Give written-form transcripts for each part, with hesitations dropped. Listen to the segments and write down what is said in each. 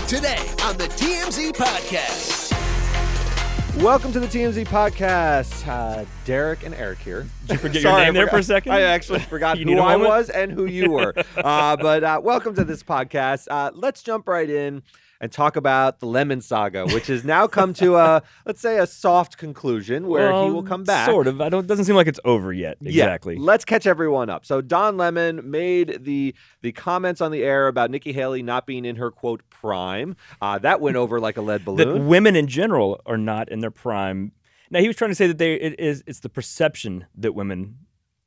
Today on the TMZ Podcast. Welcome to the TMZ Podcast. Derek and Eric here. Did you forget your name there for a second? I actually forgot who I was and who you were. But welcome to this podcast. Let's jump right in and talk about the Lemon Saga, which has now come to let's say, a soft conclusion where he will come back. Sort of. Doesn't seem like it's over yet. Exactly. Yeah, let's catch everyone up. So Don Lemon made the comments on the air about Nikki Haley not being in her, quote, prime. That went over like a lead balloon. That women in general are not in their prime. Now, he was trying to say that it's the perception that women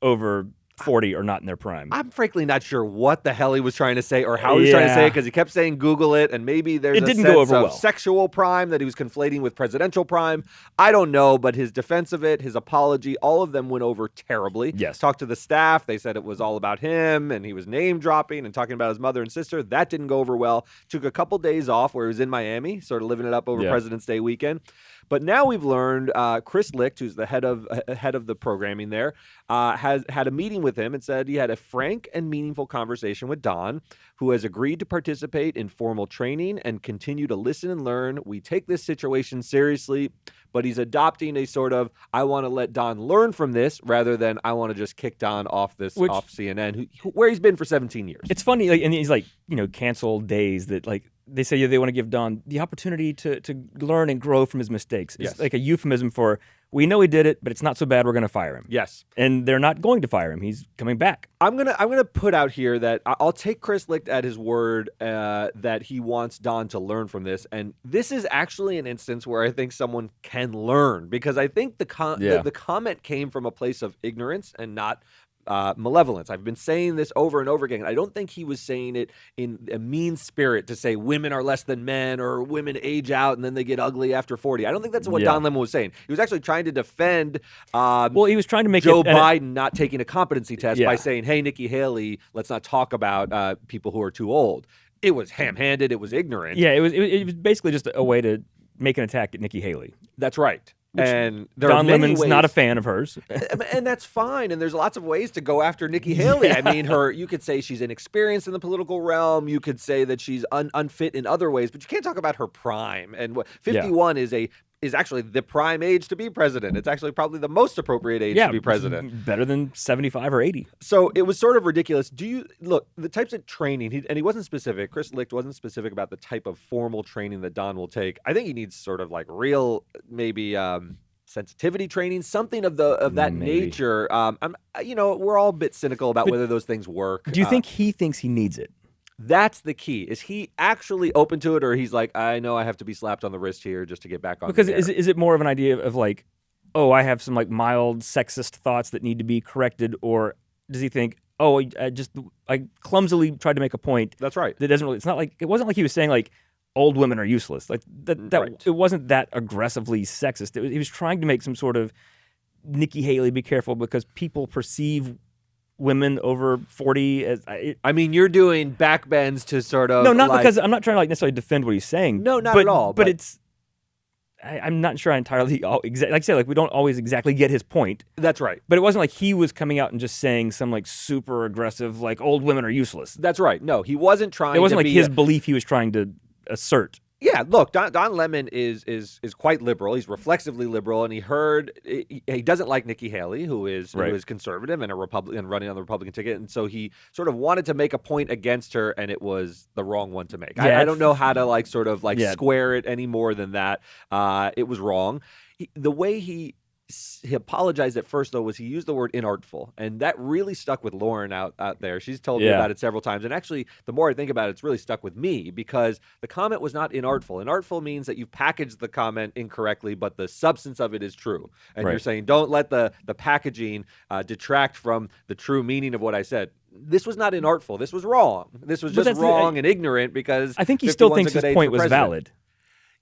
over 40 are not in their prime. I'm frankly not sure what the hell he was trying to say or how he was trying to say it, because he kept saying Google it, and maybe there's a sense of sexual prime that he was conflating with presidential prime. I don't know, but his defense of it, his apology, all of them went over terribly. Yes. Talked to the staff. They said it was all about him, and he was name-dropping and talking about his mother and sister. That didn't go over well. Took a couple days off where he was in Miami, sort of living it up over President's Day weekend. But now we've learned Chris Licht, who's the head of the programming there, has had a meeting with him and said he had a frank and meaningful conversation with Don, who has agreed to participate in formal training and continue to listen and learn. We take this situation seriously, but he's adopting a sort of, I want to let Don learn from this rather than I want to just kick Don off off CNN, where he's been for 17 years. It's funny, and he's like, canceled days that they say they want to give Don the opportunity to learn and grow from his mistakes. It's like a euphemism for, we know he did it, but it's not so bad, we're going to fire him. Yes. And they're not going to fire him. He's coming back. I'm gonna put out here that I'll take Chris Licht at his word that he wants Don to learn from this. And this is actually an instance where I think someone can learn, because I think the comment came from a place of ignorance and not malevolence. I've been saying this over and over again. I don't think he was saying it in a mean spirit to say women are less than men or women age out and then they get ugly after 40. I don't think that's what Don Lemon was saying. He was actually trying to defend he was trying to make Joe Biden not taking a competency test by saying, hey, Nikki Haley, let's not talk about people who are too old. It was ham-handed. It was ignorant. Yeah, it was basically just a way to make an attack at Nikki Haley. That's right. And Don Lemon's not a fan of hers. And that's fine. And there's lots of ways to go after Nikki Haley. I mean, you could say she's inexperienced in the political realm. You could say that she's unfit in other ways, but you can't talk about her prime. And 51 is actually the prime age to be president. It's actually probably the most appropriate age to be president. Better than 75 or 80. So it was sort of ridiculous. Look, the types of training, and he wasn't specific, Chris Licht wasn't specific about the type of formal training that Don will take. I think he needs sort of like real, maybe sensitivity training, something of that nature. We're all a bit cynical about whether those things work. Do you think he thinks he needs it? That's the key. Is he actually open to it, or he's like, I know I have to be slapped on the wrist here just to get back on because the air? Is it more of an idea of like, oh, I have some like mild sexist thoughts that need to be corrected, or does he think, oh, I clumsily tried to make a point? That's right. That doesn't really. It's not like, it wasn't like he was saying like old women are useless. Like that right. It wasn't that aggressively sexist. He was trying to make some sort of Nikki Haley, be careful because people perceive women over 40 as you're doing backbends to sort of because I'm not trying to like necessarily defend what he's saying. No, not at all. But it's I'm not sure I entirely like I said, like we don't always exactly get his point. That's right. But it wasn't like he was coming out and just saying some like super aggressive like old women are useless. That's right. No, he wasn't trying. It wasn't like his belief he was trying to assert. Yeah, look, Don Lemon is quite liberal. He's reflexively liberal, and he doesn't like Nikki Haley, who is conservative and a Republican running on the Republican ticket, and so he sort of wanted to make a point against her, and it was the wrong one to make. I don't know how to square it any more than that. It was wrong. The way he apologized at first, though, was he used the word inartful, and that really stuck with Lauren out there. She's told me about it several times, and actually, the more I think about it, it's really stuck with me because the comment was not inartful. Inartful means that you've packaged the comment incorrectly, but the substance of it is true, and you're saying don't let the packaging detract from the true meaning of what I said. This was not inartful. This was wrong. This was just wrong and ignorant because I think he still thinks his point was valid.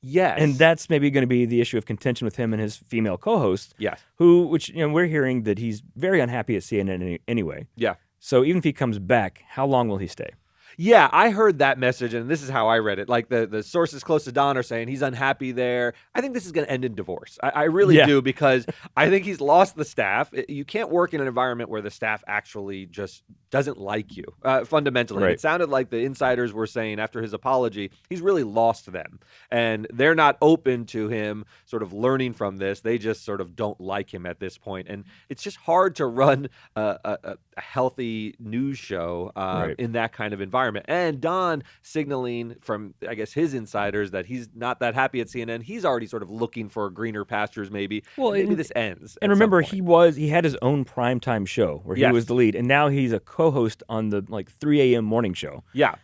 Yes. And that's maybe going to be the issue of contention with him and his female co-host. Yes. Which we're hearing that he's very unhappy at CNN anyway. Yeah. So even if he comes back, how long will he stay? Yeah, I heard that message, and this is how I read it. Like the sources close to Don are saying he's unhappy there. I think this is going to end in divorce. I really do, because I think he's lost the staff. You can't work in an environment where the staff actually just doesn't like you, fundamentally. Right. It sounded like the insiders were saying after his apology, he's really lost them. And they're not open to him sort of learning from this. They just sort of don't like him at this point. And it's just hard to run a healthy news show in that kind of environment. And Don signaling from, I guess, his insiders that he's not that happy at CNN. He's already sort of looking for greener pastures, maybe. Well, maybe this ends. And remember, he had his own primetime show where he was the lead, and now he's a co-host on the 3 a.m. morning show. Yeah.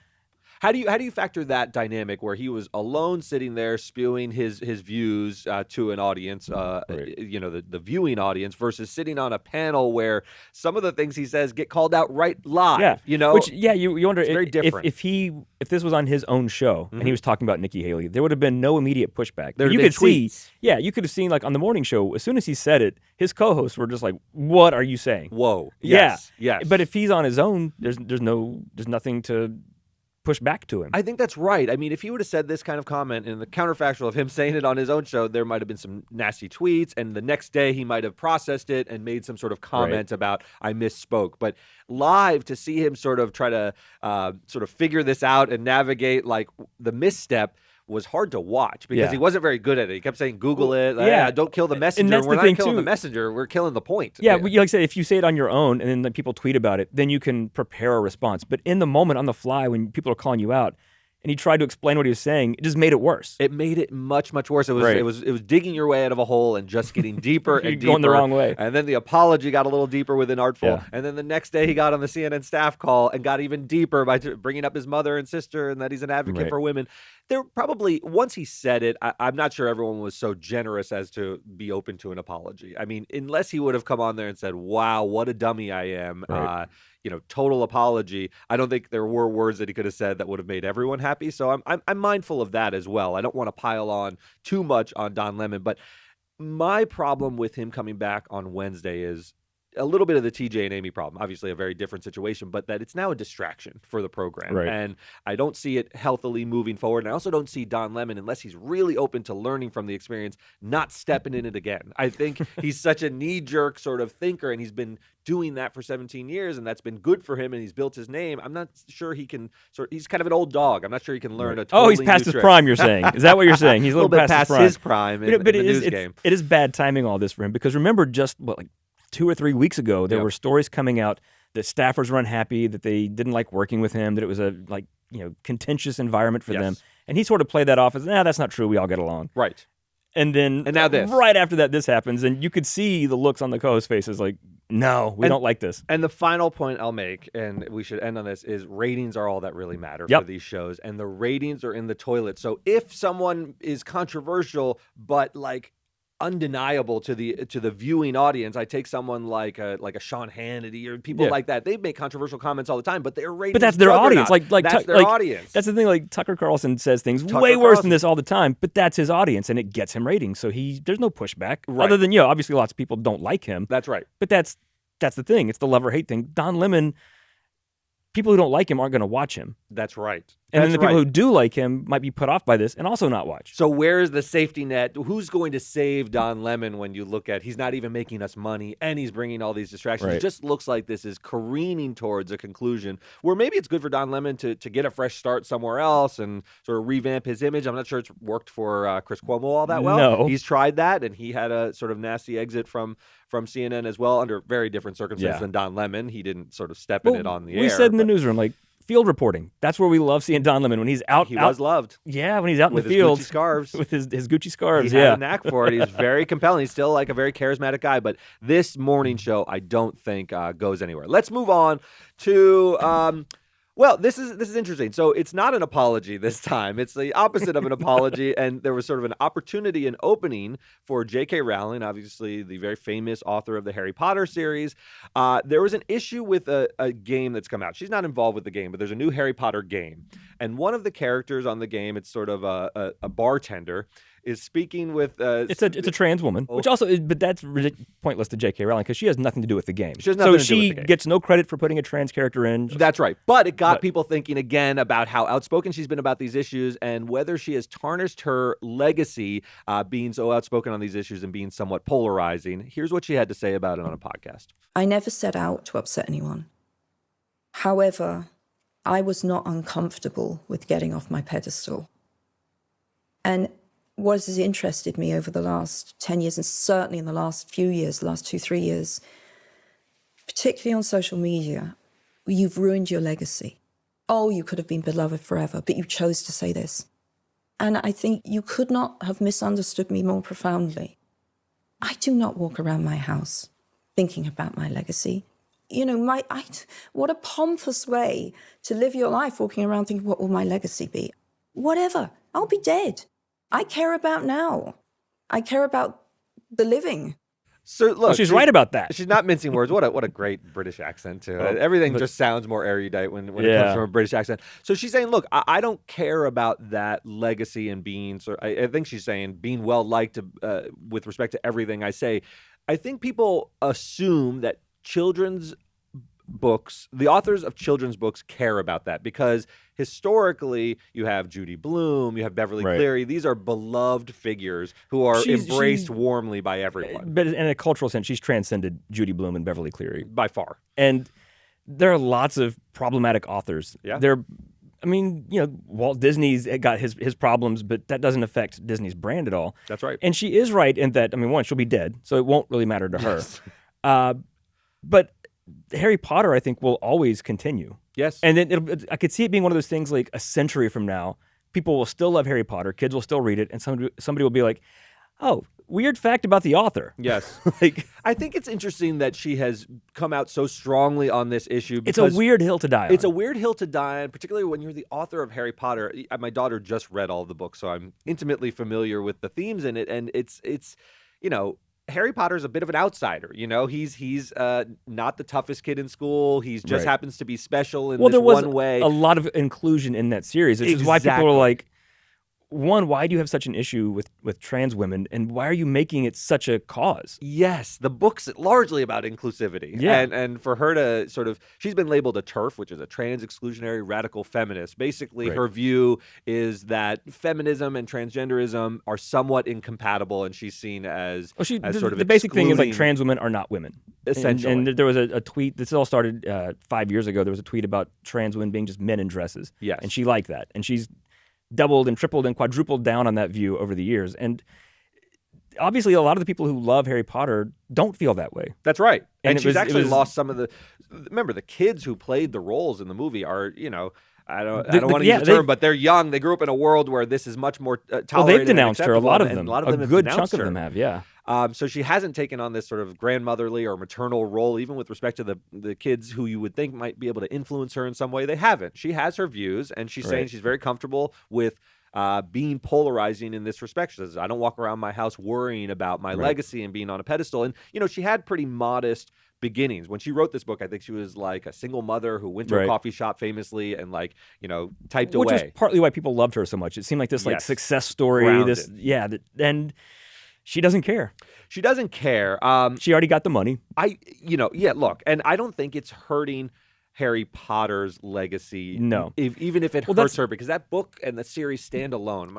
How do you factor that dynamic where he was alone sitting there spewing his views to an audience, the viewing audience, versus sitting on a panel where some of the things he says get called out right live? Yeah, which you wonder very different. If this was on his own show and he was talking about Nikki Haley, there would have been no immediate pushback. You could see, you could have seen on the morning show, as soon as he said it, his co-hosts were just like, "What are you saying?" Whoa, yes. But if he's on his own, there's nothing to push back to him. I think that's right. I mean, if he would have said this kind of comment in the counterfactual of him saying it on his own show, there might have been some nasty tweets, and the next day he might have processed it and made some sort of comment about, I misspoke. But live, to see him sort of try to sort of figure this out and navigate the misstep was hard to watch, because he wasn't very good at it. He kept saying, Google it. Don't kill the messenger. And that's we're not killing the messenger. We're killing the point. Yeah, like I said, if you say it on your own and then people tweet about it, then you can prepare a response. But in the moment, on the fly, when people are calling you out, and he tried to explain what he was saying, it just made it worse. It made it much, much worse. It was digging your way out of a hole and just getting deeper and deeper. Going the wrong way. And then the apology got a little deeper with Inartful. Yeah. And then the next day he got on the CNN staff call and got even deeper by bringing up his mother and sister and that he's an advocate for women. There probably, once he said it, I'm not sure everyone was so generous as to be open to an apology. I mean, unless he would have come on there and said, wow, what a dummy I am. Total apology. I don't think there were words that he could have said that would have made everyone happy. So I'm mindful of that as well. I don't want to pile on too much on Don Lemon, but my problem with him coming back on Wednesday is a little bit of the TJ and Amy problem. Obviously a very different situation, but that it's now a distraction for the program. And I don't see it healthily moving forward. And I also don't see Don Lemon, unless he's really open to learning from the experience, not stepping in it again. I think he's such a knee-jerk sort of thinker, and he's been doing that for 17 years, and that's been good for him, and he's built his name. I'm not sure he can he's kind of an old dog. I'm not sure he can learn a totally he's past new his prime, you're saying. Is that what you're saying? He's a little bit past his prime in the news game. It is bad timing, all this for him, because remember just 2 or 3 weeks ago, there were stories coming out that staffers were unhappy, that they didn't like working with him, that it was a contentious environment for them. And he sort of played that off as, that's not true, we all get along. Right. And now this. Right after that, this happens, and you could see the looks on the co-host faces like, no, we don't like this. And the final point I'll make, and we should end on this, is ratings are all that really matter for these shows, and the ratings are in the toilet. So if someone is controversial, but undeniable to the viewing audience, I take someone like a Sean Hannity or people like that. They make controversial comments all the time, but their ratings. But that's their audience. That's their audience. That's the thing. Tucker Carlson says things way worse than this all the time, but that's his audience, and it gets him ratings. So there's no pushback. Other than obviously lots of people don't like him. That's right. But that's the thing. It's the love or hate thing. Don Lemon. People who don't like him aren't going to watch him. That's right. And then the people who do like him might be put off by this and also not watch. So where is the safety net? Who's going to save Don Lemon when you look at he's not even making us money and he's bringing all these distractions? It just looks like this is careening towards a conclusion where maybe it's good for Don Lemon to get a fresh start somewhere else and sort of revamp his image. I'm not sure it's worked for Chris Cuomo all that well. No. He's tried that, and he had a sort of nasty exit from CNN as well under very different circumstances than Don Lemon. He didn't sort of step in it on the air. We said in the newsroom, field reporting. That's where we love seeing Don Lemon when he's out. He was loved. Yeah, when he's out in the field. With his Gucci scarves. With his Gucci scarves, He had a knack for it. He's very compelling. He's still a very charismatic guy. But this morning show, I don't think goes anywhere. Let's move on to... Well, this is interesting. So it's not an apology this time. It's the opposite of an apology, and there was sort of an opportunity, an opening for J.K. Rowling, obviously the very famous author of the Harry Potter series. There was an issue with a game that's come out. She's not involved with the game, but there's a new Harry Potter game. And one of the characters on the game, it's sort of a bartender, is speaking with it's a trans woman, which also is, but that's pointless to J.K. Rowling because she has nothing to do with the game. She has nothing to do she with the game. Gets no credit for putting a trans character in. That's right. But it got people thinking again about how outspoken she's been about these issues and whether she has tarnished her legacy being so outspoken on these issues and being somewhat polarizing. Here's what she had to say about it on a podcast. I never set out to upset anyone. However, I was not uncomfortable with getting off my pedestal. And what has interested me over the last 10 years, and certainly in the last few years, the last 2-3 years, particularly on social media, you've ruined your legacy. Oh, you could have been beloved forever, but you chose to say this. And I think you could not have misunderstood me more profoundly. I do not walk around my house thinking about my legacy. You know, what a pompous way to live your life, walking around thinking, what will my legacy be? Whatever, I'll be dead. I care about now. I care about the living. So look, she's right about that. She's not mincing words. What a great British accent too. Everything just sounds more erudite when it comes from a British accent. So she's saying, look, I don't care about that legacy and being. So I think she's saying being well liked with respect to everything I say. I think people assume that children's books, the authors of children's books care about that because historically you have Judy Blume, you have Beverly Cleary. These are beloved figures who are embraced warmly by everyone. But in a cultural sense, she's transcended Judy Blume and Beverly Cleary. By far. And there are lots of problematic authors. Yeah. I mean, you know, Walt Disney's got his problems, but that doesn't affect Disney's brand at all. That's right. And she is right in that, I mean, one, she'll be dead, so it won't really matter to her. But Harry Potter, I think, will always continue. Yes. And then I could see it being one of those things like a century from now, people will still love Harry Potter, kids will still read it, and somebody will be like, oh, weird fact about the author. Yes. I think it's interesting that she has come out so strongly on this issue. It's a weird hill to die on. It's a weird hill to die on, particularly when you're the author of Harry Potter. My daughter just read all the books, so I'm intimately familiar with the themes in it, and it's you know, Harry Potter's a bit of an outsider. You know, he's not the toughest kid in school. He just happens to be special in this one way. A lot of inclusion in that series, which is why people are like, one, why do you have such an issue with trans women, and why are you making it such a cause? Yes, the book's largely about inclusivity. Yeah. And for her to sort of, she's been labeled a TERF, which is a trans exclusionary radical feminist. Basically, her view is that feminism and transgenderism are somewhat incompatible, and she's seen as sort of the basic thing is like trans women are not women. Essentially. And there was a tweet, this all started 5 years ago, there was a tweet about trans women being just men in dresses. Yes. And she liked that. And she's doubled and tripled and quadrupled down on that view over the years. And obviously a lot of the people who love Harry Potter don't feel that way. That's right. And she's actually lost some of the, remember, the kids who played the roles in the movie are, you know, I don't want to use the term, but they're young. They grew up in a world where this is much more tolerated. Well, they've denounced her. A lot of them. A good chunk of them have, yeah. So she hasn't taken on this sort of grandmotherly or maternal role, even with respect to the kids who you would think might be able to influence her in some way. They haven't. She has her views, and she's saying she's very comfortable with being polarizing in this respect. She says, I don't walk around my house worrying about my legacy and being on a pedestal. And, you know, she had pretty modest beginnings. When she wrote this book, I think she was like a single mother who went to a coffee shop famously and, like, you know, typed away. Which is partly why people loved her so much. It seemed like this like success story. Grounded. And she doesn't care. She doesn't care. She already got the money. Look, and I don't think it's hurting Harry Potter's legacy. No. Even if it hurts her, because that book and the series stand alone.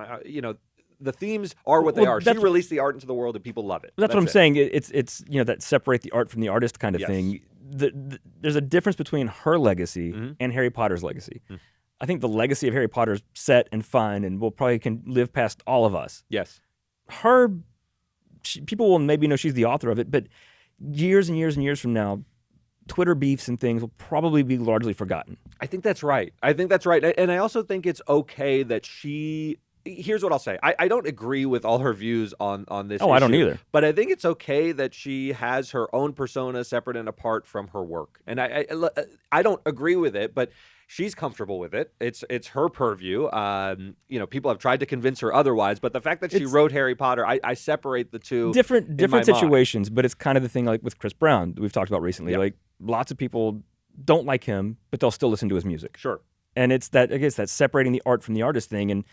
The themes are what they are. She released the art into the world and people love it. That's what I'm saying. It's you know, that separate the art from the artist kind of thing. There's a difference between her legacy and Harry Potter's legacy. I think the legacy of Harry Potter's set and fine and will probably can live past all of us. Yes. People will maybe know she's the author of it, but years and years and years from now, Twitter beefs and things will probably be largely forgotten. I think that's right. And I also think it's okay that she... Here's what I'll say. I don't agree with all her views on this issue. I don't either. But I think it's okay that she has her own persona separate and apart from her work. And I don't agree with it, but she's comfortable with it. It's her purview. People have tried to convince her otherwise, but the fact that she wrote Harry Potter, I separate the two. Different situations, but it's kind of the thing like with Chris Brown that we've talked about recently. Like lots of people don't like him, but they'll still listen to his music. Sure. And it's that, I guess, that separating the art from the artist thing. And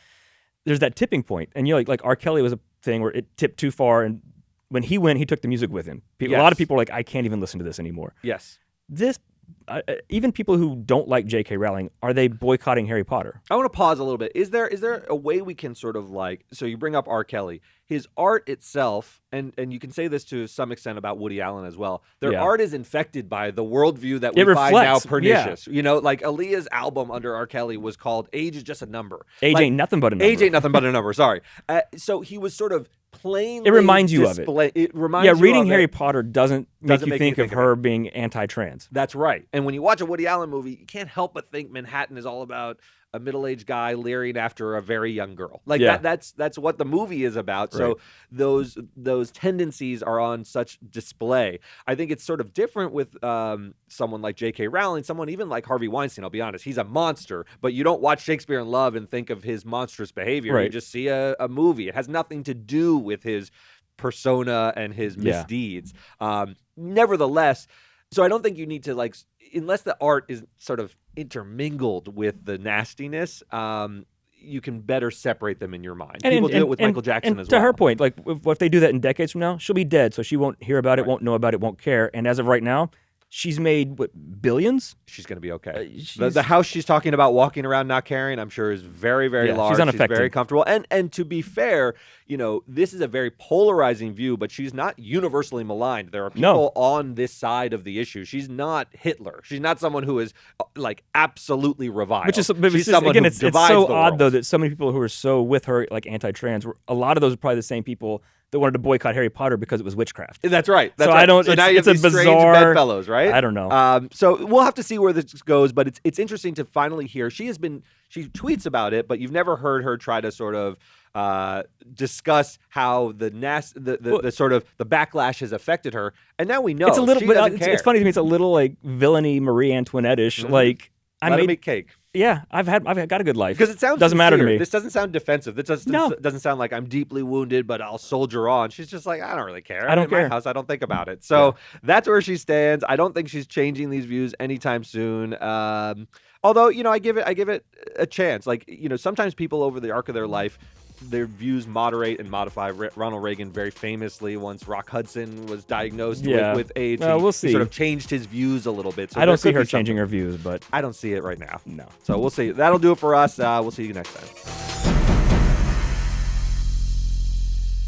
there's that tipping point. And like R. Kelly was a thing where it tipped too far. And when he went, he took the music with him. A lot of people are like, I can't even listen to this anymore. Yes. This, even people who don't like J.K. Rowling, are they boycotting Harry Potter? I want to pause a little bit. Is there a way we can sort of like, so you bring up R. Kelly, his art itself, and you can say this to some extent about Woody Allen as well. Their art is infected by the worldview that we find now pernicious. You know, like Aaliyah's album under R. Kelly was called "Age Is Just a Number." Age ain't nothing but a number. Age ain't nothing but a number. Sorry. So he was sort of plainly. It reminds you of it. It reminds you reading of Harry it. Potter doesn't make you think of her being anti-trans. That's right. And when you watch a Woody Allen movie, you can't help but think Manhattan is all about a middle-aged guy leering after a very young girl. Like that's what the movie is about. Right. So those tendencies are on such display. I think it's sort of different with someone like J.K. Rowling, someone even like Harvey Weinstein. I'll be honest, he's a monster, but you don't watch Shakespeare in Love and think of his monstrous behavior. Right. You just see a movie. It has nothing to do with his persona and his misdeeds. Nevertheless, so I don't think you need to like, unless the art is sort of intermingled with the nastiness, you can better separate them in your mind. People do it with Michael Jackson as well. To her point, like if they do that in decades from now, she'll be dead, so she won't hear about it, won't know about it, won't care. And as of right now, she's made billions. She's going to be okay. The house she's talking about walking around not caring, I'm sure, is very, very large. She's unaffected. She's very comfortable. And to be fair, you know, this is a very polarizing view, but she's not universally maligned. There are people on this side of the issue. She's not Hitler. She's not someone who is like absolutely reviled. Which is, she's someone again, who it's divides so the odd world. though that so many people who are so with her, like anti-trans, a lot of those are probably the same people that wanted to boycott Harry Potter because it was witchcraft. That's right. So I don't. So now you have it's these a strange bizarre bedfellows, right? I don't know. So we'll have to see where this goes, but it's interesting to finally hear. She tweets about it, but you've never heard her try to sort of discuss how the sort of the backlash has affected her, and now we know it's a little. she But doesn't care. it's funny to me. It's a little like villainy Marie Antoinette-ish. Like Let her make cake. Yeah, I've got a good life. Because it sounds doesn't matter to me. This doesn't sound defensive. This doesn't sound like I'm deeply wounded, but I'll soldier on. She's just like, I don't really care. I don't in care. my house, I don't think about it. So that's where she stands. I don't think she's changing these views anytime soon. Although, you know, I give it a chance. Like, you know, sometimes people over the arc of their life, their views moderate and modify. Ronald Reagan very famously, once Rock Hudson was diagnosed with AIDS, we'll see. He sort of changed his views a little bit. So I don't see her changing her views, but I don't see it right now. No. So we'll see. That'll do it for us. We'll see you next time.